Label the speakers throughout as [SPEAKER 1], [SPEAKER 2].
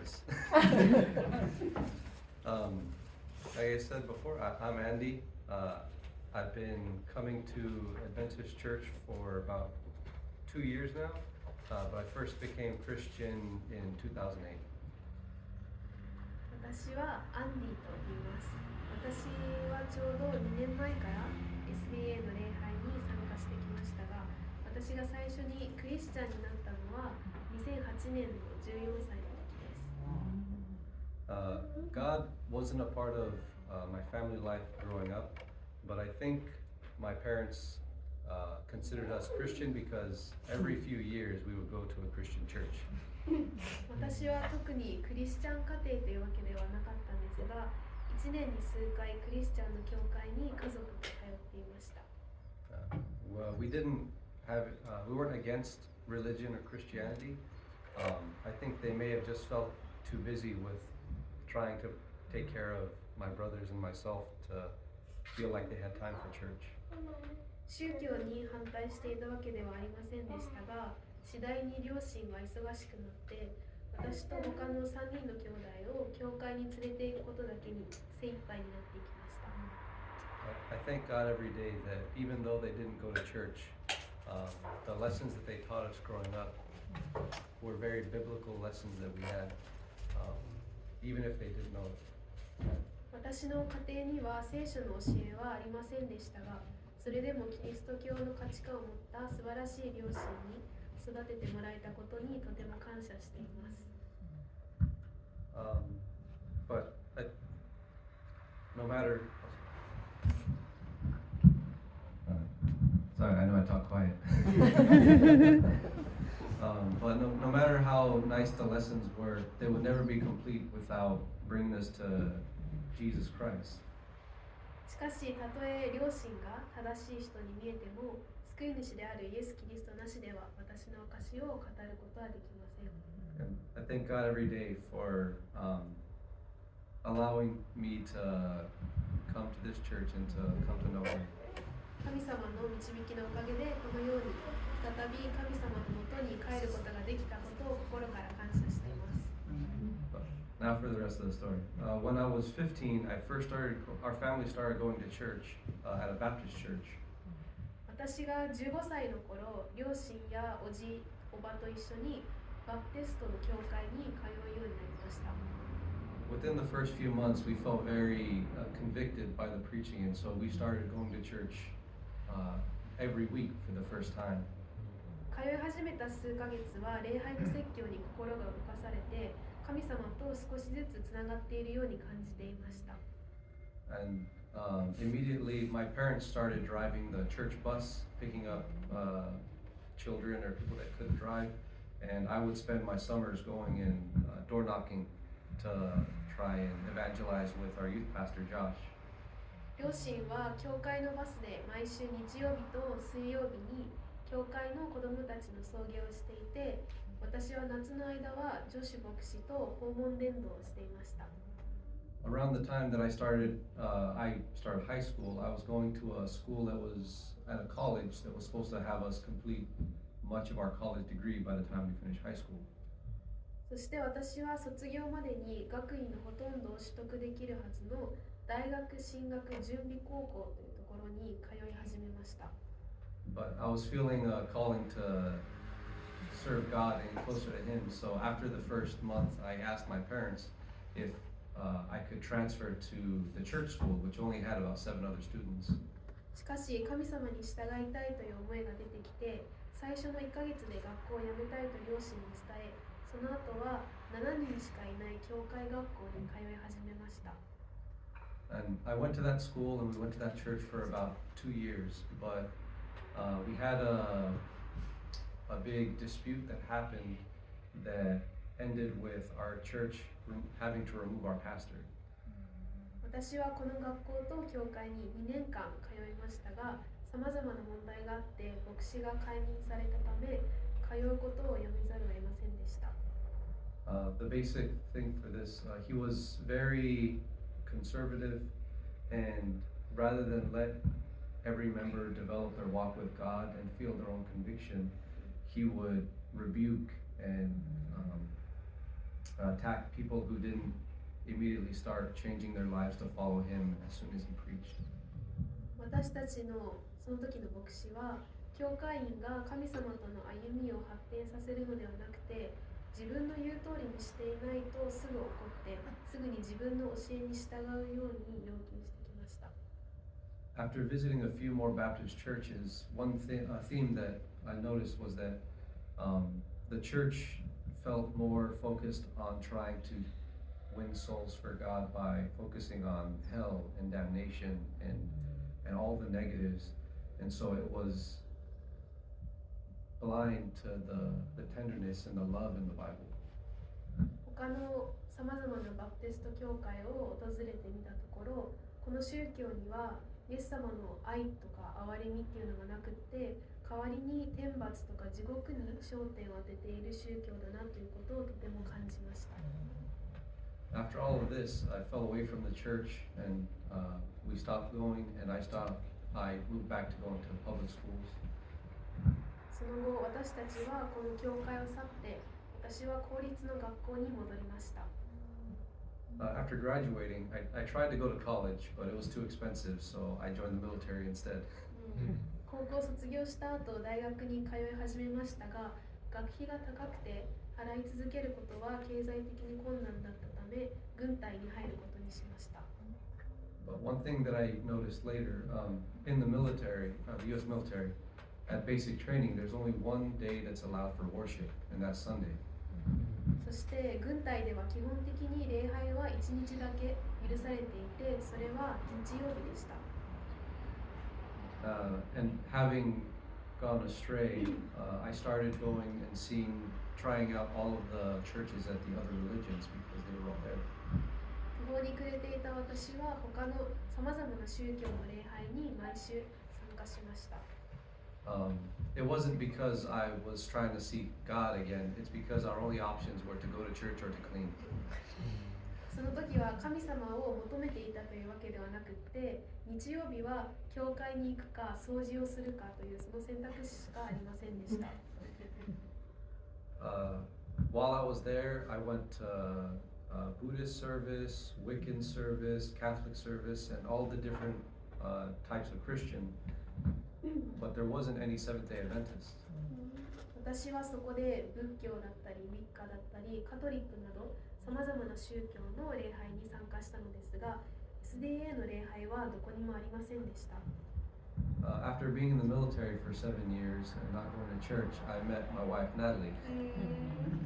[SPEAKER 1] nervous. Like I said before, I'm Andy. I've been coming to Adventist Church for about 2 years now, but I first became Christian in 2008.
[SPEAKER 2] 私はアンディと言います。私はちょうど2年前から SDA の礼拝に参加してきましたが、私が最初にクリスチャンになったのは2008年の14歳の時です。
[SPEAKER 1] God wasn't a part of my family life growing up, but I think my parents considered us Christian because every few years we would go to a Christian church.
[SPEAKER 2] 私は特にクリスチャン家庭というわけではなかったんですが、1年に数回クリスチャンの教会に家族で通っていました。
[SPEAKER 1] Well, we weren't against religion or Christianity. I think they may have just felt too busy with trying to take care of my brothers and myself to feel like they had time for church.
[SPEAKER 2] 宗教に反対していたわけではありませんでしたが、次第に両親が忙しくなって、私と他の3人の兄弟を教会に連れて行くことだけに精一杯になっていきました。
[SPEAKER 1] I thank God every day that even though they didn't go to church, the lessons that they taught us growing up were very biblical lessons that we had, even if they didn't know it.
[SPEAKER 2] 私の家庭には聖書の教えはありませんでしたが、それでもキリスト教の価値観を持った素晴らしい両親に育ててもらえたことにとても感謝しています。
[SPEAKER 1] But no matter, sorry, I know I talk quiet. But no matter how nice the lessons were, they would never be complete without bringing us to Jesus Christ.
[SPEAKER 2] しかし、たとえ両親が正しい人に見えても、救い主であるイエス・キリストなしでは私の証を語ることはできません。
[SPEAKER 1] And I thank God every day for allowing me to come to this church and to come to know Him.
[SPEAKER 2] 神様の導きのおかげで、このように再び神様のもとに帰ることができたことを心から感謝しています。
[SPEAKER 1] Now for the rest of the story. When I was 15, our family started going to church at a Baptist church.
[SPEAKER 2] 私が15歳の頃、両親やおじ、おばと一緒にバプテストの教会に通うようになりました。
[SPEAKER 1] Within the first few months, we felt very convicted by the preaching, and so we started going to church every week for the first time.
[SPEAKER 2] 通い始めた数ヶ月は礼拝の説教に心が動かされて、神様と少しずつつながっているように感じていました。
[SPEAKER 1] And immediately, my parents started driving the church bus, picking up children or people that couldn't drive, and I would spend my summers going and door knocking to try and evangelize with our youth pastor, Josh.
[SPEAKER 2] 両親は教会のバスで毎週日曜日と水曜日に教会の子どもたちの送迎をしていて、私は夏の間は女子牧師と訪問伝道をしていました。
[SPEAKER 1] Around the time that I started high school, I was going to a school that was at a college that was supposed to have us complete much of our college degree by the time we finished high school.
[SPEAKER 2] そして私は卒業までに学位のほとんどを取得できるはずの大学進学準備高校というところに通い始めました。
[SPEAKER 1] But I was feeling a calling to serve God and get closer to Him. So after the first month, I asked my parents if I could transfer to the church school, which only had about 7 other students.
[SPEAKER 2] しかし神様に従いたいという思いが出てきて、最初の1ヶ月で学校を辞めたいと両親に伝え、その後は7人しかいない教会学校に通い始めました。
[SPEAKER 1] And I went to that school and we went to that church for about 2 years, but we had a big dispute that happened that ended with our church having to remove our pastor.
[SPEAKER 2] 私はこの学校と教会に2年間通いましたが、さまざまな問題があって牧師が解任されたため、通うことをやめざるを得ませんでした。
[SPEAKER 1] The basic thing for this, he was very conservative, and rather than let every member develop their walk with God and feel their own conviction, he would rebuke and attack people who didn't immediately start changing their lives to follow him as soon as he preached.
[SPEAKER 2] 私たちのその時の牧師は、教会員が神様との歩みを発展させるのではなくて、自分の言う通りにしていないとすぐ怒って、すぐに自分の教えに従うように要求してきました。
[SPEAKER 1] After visiting a few more Baptist churches, one theme that I noticed was that the church felt more focused on trying to win souls for God by focusing on hell and damnation and all the negatives. And so it was blind to the tenderness and the love in the Bible.
[SPEAKER 2] 他のさまざまなバプテスト教会を訪れてみたところ、この宗教にはイエス様の愛とか憐れみっていうのがなくって、代わりに天罰とか地獄に焦点を当てている宗教だなということをとても感じました。
[SPEAKER 1] After all of this, I fell away from the church and we stopped going, and I moved back to going to public schools.
[SPEAKER 2] その後、私たちはこの教会を去って、私は公立の学校に戻りました。
[SPEAKER 1] After graduating, I tried to go to college, but it was too expensive, so I joined the military instead.
[SPEAKER 2] 高校卒業した後、大学に通い始めましたが、学費が高くて払い続けることは経済的に困難だったため、軍隊に入ることにしました。
[SPEAKER 1] But one thing that I noticed later, in the military, the U.S. military, at basic training, there's only one day that's allowed for worship, and that's Sunday.
[SPEAKER 2] そして軍隊では基本的に礼拝は1日だけ許されていて、それは日曜日でした。
[SPEAKER 1] And having gone astray, I started going and trying out all of the churches at the other religions because they were all there.
[SPEAKER 2] 希望に暮れていた私は他のさまざまな宗教の礼拝に毎週参加しました。
[SPEAKER 1] It wasn't because I was trying to seek God again, it's because our only options were to go to church or to clean.
[SPEAKER 2] その時は神様を求めていたというわけではなくって、日曜日は教会に行くか掃除をするかというその選択肢しかありませんでした。
[SPEAKER 1] While I was there, I went to Buddhist service, Wiccan service, Catholic service, and all the different types of Christian, but there wasn't any Seventh-Day Adventist.
[SPEAKER 2] 私はそこで仏教だったり、ウィッカだったり、カトリックなどさまざまな宗教の礼拝に参加したのですが、SDA の礼拝はどこにもありませんでした。
[SPEAKER 1] After being in the military for 7 years and not going to church, I met my wife Natalie.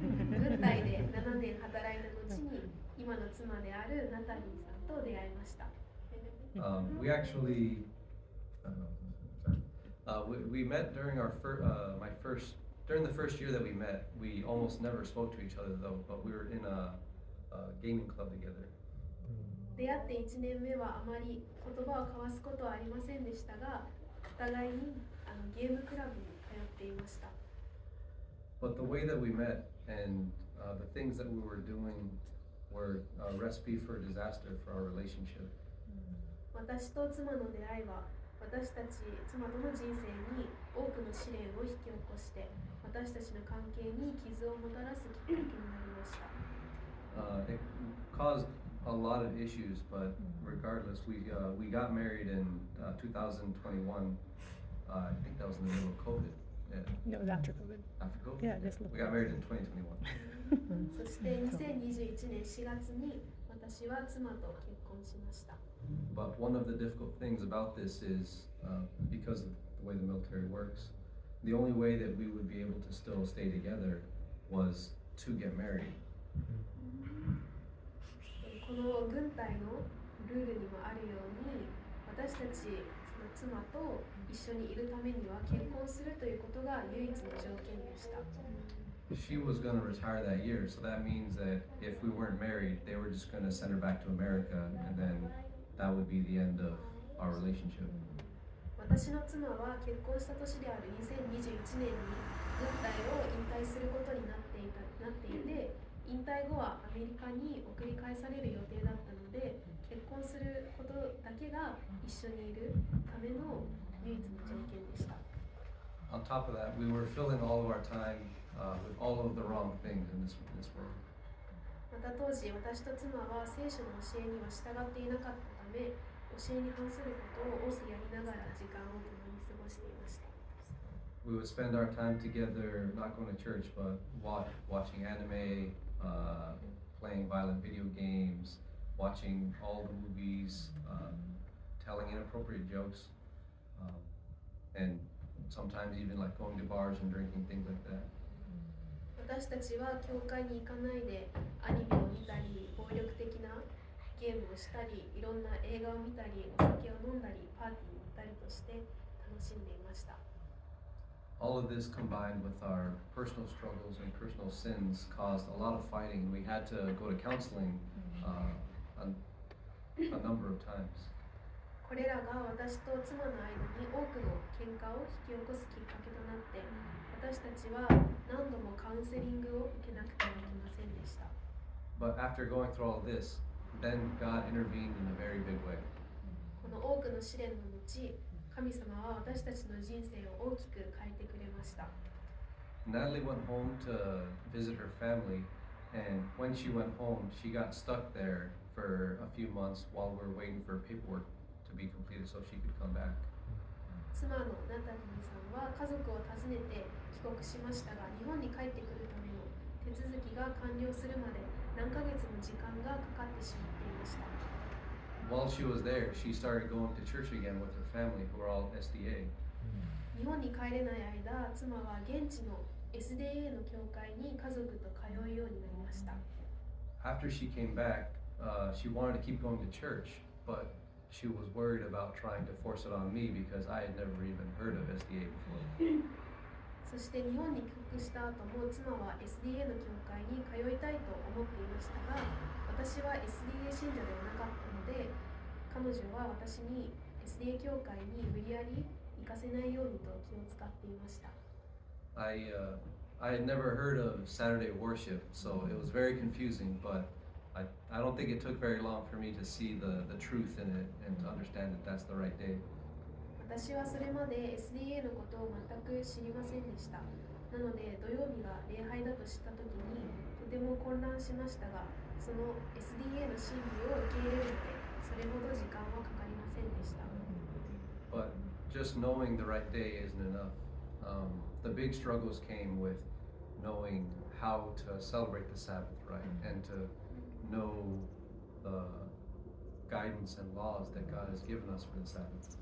[SPEAKER 2] 軍隊で7年働いた後に今の妻であるナタリーさんと出会いました。
[SPEAKER 1] We actually we met during during the first year that we met. We almost never spoke to each other though, but we were in a gaming club together.
[SPEAKER 2] 出会って1年目はあまり言葉を交わすことはありませんでしたが、お互いにゲームクラブに通っていました。
[SPEAKER 1] But the way that we met and the things that we were doing were a recipe for disaster for our relationship.
[SPEAKER 2] 私と妻の出会いは、私たち妻との人生に多くの試練を引き起こして、私たちの関係に傷をもたらすきっかけになりました。
[SPEAKER 1] It caused a lot of issues, but regardless, we got married in 2021. I think that was in the middle of COVID.
[SPEAKER 3] No, it was after COVID.
[SPEAKER 1] After COVID?
[SPEAKER 3] Yeah, just look.
[SPEAKER 1] We got married in 2021.
[SPEAKER 2] そして2021年4月に私は妻と結婚しました。
[SPEAKER 1] But one of the difficult things about this is because of the way the military works, the only way that we would be able to still stay together was to get married.
[SPEAKER 2] この軍隊のルールにもあるように、私たちその妻と一緒にいるためには結婚するということが唯一の条件でした。
[SPEAKER 1] She was going to retire that year, so that means that if we weren't married, they were just going to send her back to America, and then that would be the end of our relationship.
[SPEAKER 2] 私の妻は結婚した年である2021年に軍隊を引退することになっていて、引退後はアメリカに送り返される予定だったので、結婚することだけが一緒にいるための唯一の条件でした。
[SPEAKER 1] On top of that, we were filling all of our time with all of the wrong things in this world.
[SPEAKER 2] また当時、私と妻は聖書の教えには従っていなかったため、教えに反することを多くやりながら時間を共に過ごしていました。
[SPEAKER 1] We would spend our time together, not going to church, but watching anime, playing violent video games, watching all the movies, telling inappropriate jokes, and sometimes even like going to bars and drinking, things like that.
[SPEAKER 2] 私たちは教会に行かないでアニメを見たり、暴力的なゲームをしたり、いろんな映画を見たり、お酒を飲んだり、パーティーに行ったりとして楽しんでいました。
[SPEAKER 1] All of this combined with our personal struggles and personal sins caused a lot of fighting. We had to go to counseling a number of times.
[SPEAKER 2] これらが私と妻の間に多くの喧嘩を引き起こすきっかけとなって、私たちは何度もカウンセリングを受けなくてはいけませんでした。
[SPEAKER 1] But after going through all this, then God intervened in a very big way.
[SPEAKER 2] この多くの試練の後、神様は私たちの人生を大きく変えてくれました。
[SPEAKER 1] Natalie went home to visit her family, and when she went home, she got stuck there for a few months while we were waiting for paperwork to be completed so she could come back.
[SPEAKER 2] 妻のナタリーさんは家族を訪ねて帰国しましたが、日本に帰ってくるための手続きが完了するまで何ヶ月も時間がかかってしまっていました。
[SPEAKER 1] While she was there, she started going to church again with her family, who are all SDA.
[SPEAKER 2] 日本に帰れない間、妻は現地の SDA の教会に家族と通うようになりました。
[SPEAKER 1] After she came back, she wanted to keep going to church, but she was worried about trying to force it on me because I had never even heard of SDA before.
[SPEAKER 2] そして日本に帰国した後も妻は SDA の教会に通いたいと思っていましたが、私は SDA 信者ではなかったので、彼女は私に SDA 教会に無理やり行かせないようにと気を使っていました。
[SPEAKER 1] I had never heard of Saturday worship, so it was very confusing, but I don't think it took very long for me to see the truth in it and to understand that that's the right day.
[SPEAKER 2] 私はそれまで SDA のことを全く知りませんでした。なので土曜日が礼拝だと知ったときにとても混乱しましたが、その SDA の真理を受け入れるのでそれほど時間はかかりませんでした。
[SPEAKER 1] But just knowing the right day isn't enough. The big struggles came with knowing how to celebrate the Sabbath right and to know the guidance and laws that God has given us for the Sabbath.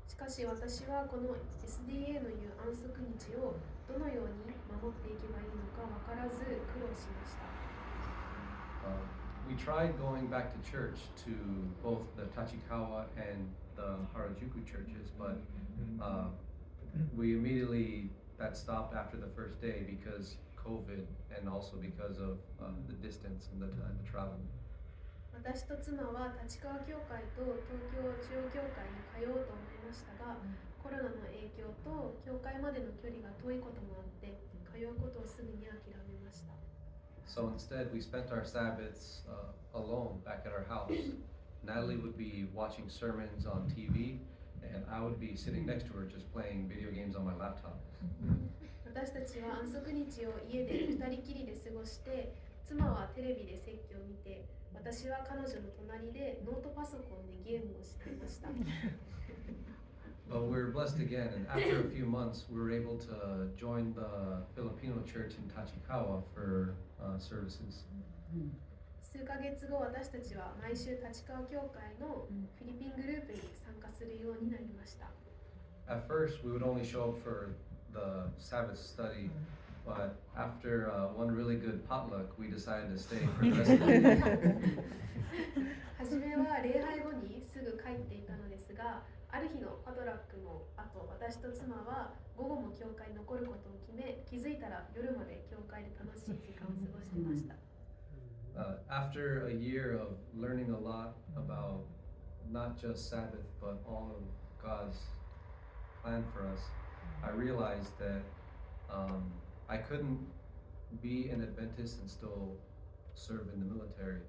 [SPEAKER 2] しかし私はこの SDA の言う安息日をどのように守っていけばいいのか分からず苦労しました。
[SPEAKER 1] We tried going back to church to both the Tachikawa and the Harajuku churches, but we immediately that stopped after the first day because COVID and also because of the distance and the travel.
[SPEAKER 2] 私と妻は立川教会と東京中央教会に通おうと思いましたが、コロナの影響と教会までの距離が遠いこともあって通うことをすぐに諦めました。
[SPEAKER 1] So instead, we spent our Sabbaths alone back at our house. Natalie would be watching sermons on TV, and I would be sitting next to her just playing video games on my laptop.
[SPEAKER 2] 私たちは安息日を家で二人きりで過ごして、妻はテレビで説教を見て、私は彼女の隣でノートパソコンでゲームをしていました。
[SPEAKER 1] But we were blessed again, and after a few months, we were able to join the Filipino church in Tachikawa for services.
[SPEAKER 2] 数ヶ月後、私たちは毎週立川教会のフィリピングループに参加するようになりました。
[SPEAKER 1] At first, we would only show up for the Sabbath study, but after one really good potluck, we decided to stay for the rest of the day.
[SPEAKER 2] 初めは礼拝後にすぐ帰っていたのですが、ある日のパトラックの後、私と妻は午後も教会に残ることを決め、気づいたら夜まで教会で楽しい時間を過ごしてました。
[SPEAKER 1] After a year of learning a lot about not just Sabbath, but all of God's plan for us, I realized that I couldn't be an Adventist and still serve in the military.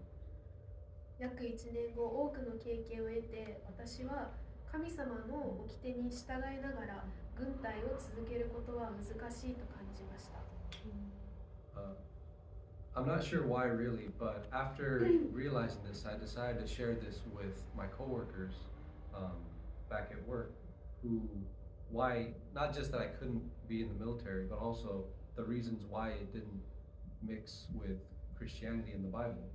[SPEAKER 2] 約1年後、多くの経験を得て、私は神様の掟に従いながら軍隊を続けることは難しいと感じました。
[SPEAKER 1] I'm not sure why really, but after realizing this, I decided to share this with my coworkers back at work, why, not just that I couldn't be in the military, but also the reasons why it didn't mix with Christianity in the Bible.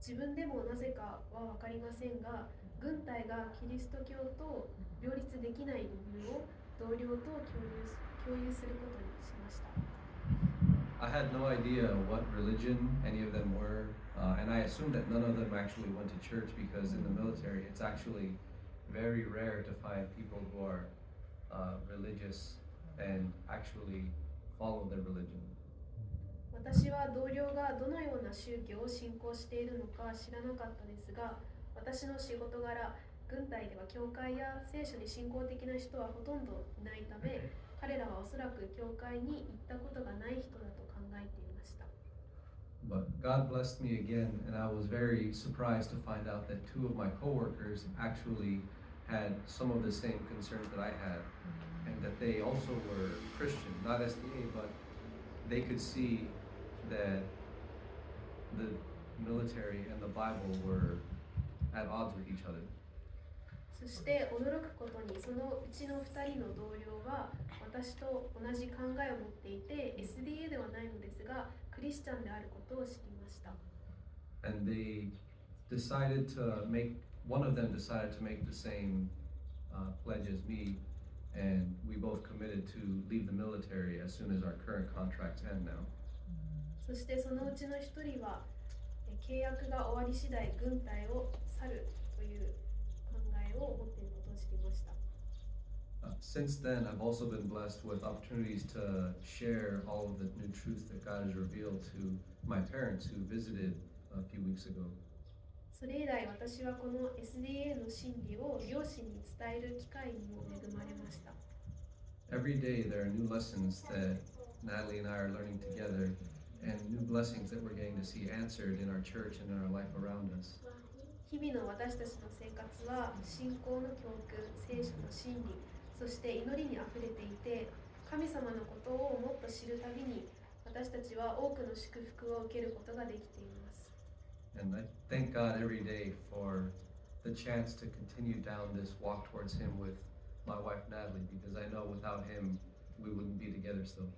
[SPEAKER 2] 自分でもなぜかは分かりませんが、軍隊がキリスト教と両立できない理由を同僚と共有することにしました。
[SPEAKER 1] I had no idea what religion any of them were, and I assumed that none of them actually went to church because in the military it's actually very rare to find people who are religious and actually follow their religion.
[SPEAKER 2] 私は同僚がどのような宗教を信仰しているのか知らなかったですが、私の仕事柄、軍隊では教会や聖書に信仰的な人はほとんどいないため、彼らはおそらく教会に行ったことがない人だと考えていました。
[SPEAKER 1] But God blessed me again, and I was very surprised to find out that two of my coworkers actually had some of the same concerns that I had, and that they also were Christian, not SDA, but they could see that the military and the Bible were at odds with each other.
[SPEAKER 2] そして驚くことに、そのうちの2人の同僚は私と同じ考えを持っていて、 SDA ではないのですがクリスチャンであることを知りました。
[SPEAKER 1] And they decided to make, one of them decided to make the same pledge as me, and we both committed to leave the military as soon as our current contracts end now.
[SPEAKER 2] そしてそのうちの1人は契約が終わり次第軍隊を去るという考えを持っていることを知りました。
[SPEAKER 1] Since then, I've also been blessed with opportunities to share all of the new truths that God has revealed to my parents who visited a few weeks ago.
[SPEAKER 2] それ以来、私はこの SDA の真理を両親に伝える機会にも恵まれました。
[SPEAKER 1] Every day there are new lessons that Natalie and I are learning together, and new blessings that we're getting to see answered in our church and in our life around us.
[SPEAKER 2] 日々の私たちの生活は信仰の教訓、聖書の真理、そして祈りにあふれていて、神様のことをもっと知るたびに私たちは多くの祝福を受けることができています。
[SPEAKER 1] And I thank God every day for the chance to continue down this walk towards Him with my wife Natalie, because I know without Him we wouldn't be together still.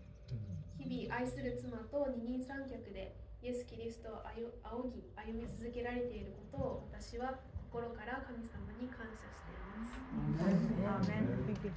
[SPEAKER 2] 日々愛する妻と二人三脚でイエス・キリストを仰ぎ歩み続けられていることを私は心から神様に感謝しています。
[SPEAKER 3] Amen. Thank you.